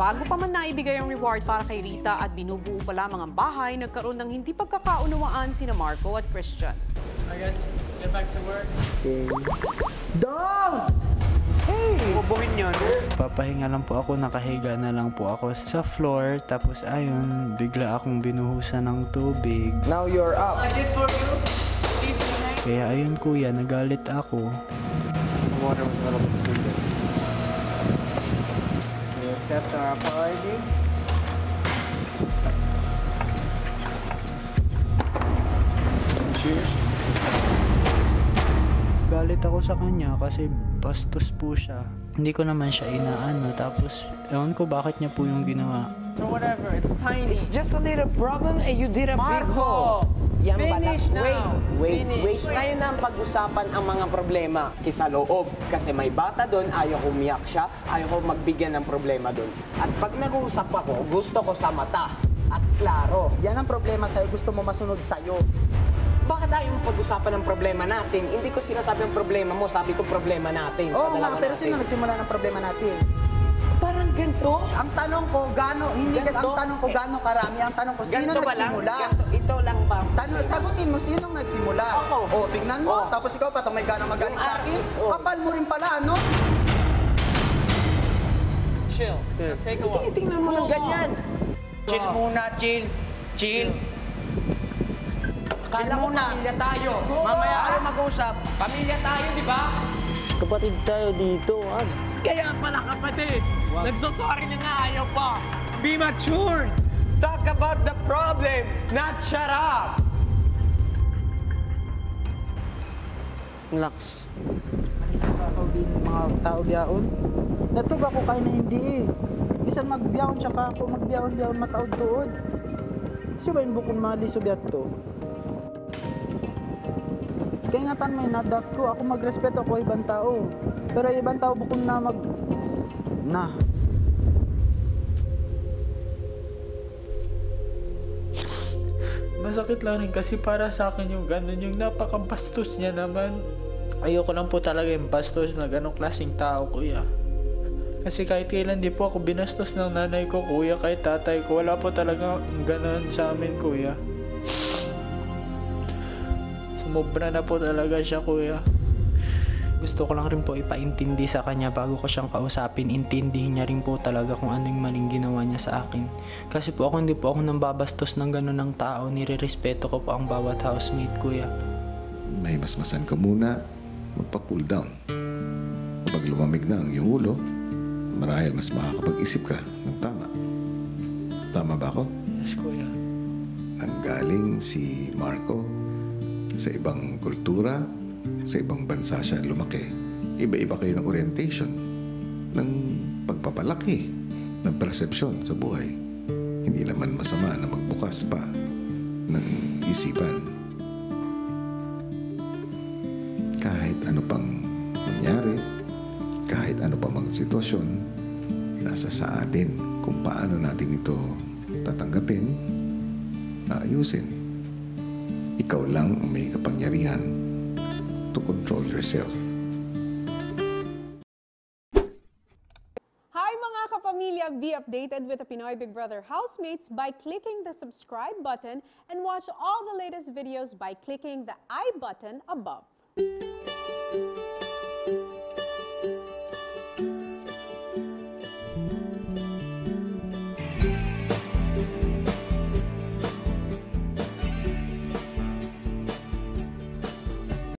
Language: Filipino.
Bago pa man naibigay ang reward para kay Rita at binubuo pa lamang ang bahay, nagkaroon ng hindi pagkakaunawaan sina Marco at Christian. I guess, get back to work. Okay. Dong! Hey! Bubuhin yun. Papahinga lang po ako, nakahiga na lang po ako sa floor. Tapos ayun, bigla akong binuhusan ng tubig. Now you're up. I did for you. Leave tonight. Kaya ayun kuya, nagalit ako. The water was a little bit stupid. You accept our apology? Cheers. Galit ako sa kanya kasi bastos po siya. Hindi ko naman siya inaano. Tapos, ewan ko bakit niya po yung ginawa. So whatever, it's tiny. It's just a little problem and you did a big Marco! hole. Yan Finish pala. now! Wait. Finish. Ngayon na ang pag-usapan ang mga problema kisa loob. Kasi may bata doon, ayaw ko umiyak siya, ayaw ko magbigyan ng problema doon. At pag nag-uusap ako, gusto ko sa mata. At klaro. Yan ang problema sa'yo. Gusto mo masunod sa'yo. Bakit ayaw mo pag-usapan ng problema natin? Hindi ko sinasabi ang problema mo, sabi ko problema natin. Oo nga, pero natin. sino nagsimula ng problema natin? Parang ganito. Ang tanong ko, ang tanong ko, gaano karami? Ang tanong ko, sino Ganito ba lang? nagsimula? Ito lang ba? Sagutin mo, sinong nagsimula? Ako. O, tingnan mo. Oh. Tapos ikaw pa, may gana magalit sa akin. Oh. Kapal mo rin pala, ano? Chill. Take a walk. Tinitingnan mo ng ganyan. Chill muna, chill. Chill. Kala ko pamilya tayo. Mamaya kayo mag-usap. Pamilya tayo, di ba? Kapatid tayo dito, Kaya pala kapatid. Nagsasorry na nga, ayaw pa. Be mature. Talk about the problems, not shut up. Relax. Isa pa ako din mga tao biyaon. Natug ako kayo na hindi eh. Bisan magbiyaon siya ka ako, magbiyaon mataod-tuod. Siya ba yung bukon malisog to? Kaya nga tan may nadat ko, ako magrespeto ko ibang tao. Pero ibang tao bukon na Masakit lang rin kasi para sa akin yung ganun, yung napakabastos niya naman. Ayoko lang po talaga yung bastos na ganong klaseng tao, kuya. Kasi kahit kailan di po ako binastos ng nanay ko, kuya, kahit tatay ko, wala po talaga ganun sa amin, kuya. Sumobra na po talaga siya, kuya. Gusto ko lang rin po ipaintindi sa kanya bago ko siyang kausapin. Intindihin niya rin po talaga kung anong maling ginawa niya sa akin. Kasi po ako hindi po ako nambabastos ng gano'n ng tao. Nire-respeto ko po ang bawat housemate, kuya. May masmasan ka muna, magpa-cool down. Kapag lumamig na ang iyong ulo, marahil mas makakapag-isip ka ng tama. Tama ba ako? Yes, kuya. Nanggaling si Marco sa ibang kultura, sa ibang bansa siya lumaki. Iba-iba kayo ng orientation, ng pagpapalaki, ng persepsyon sa buhay. Hindi naman masama na magbukas pa ng isipan. Kahit ano pang mangyari, kahit ano pa mang sitwasyon, nasa sa atin kung paano natin ito tatanggapin, ayusin. Ikaw lang ang may kapangyarihan to control yourself. Hi mga kapamilya! Be updated with the Pinoy Big Brother housemates by clicking the subscribe button and watch all the latest videos by clicking the I button above.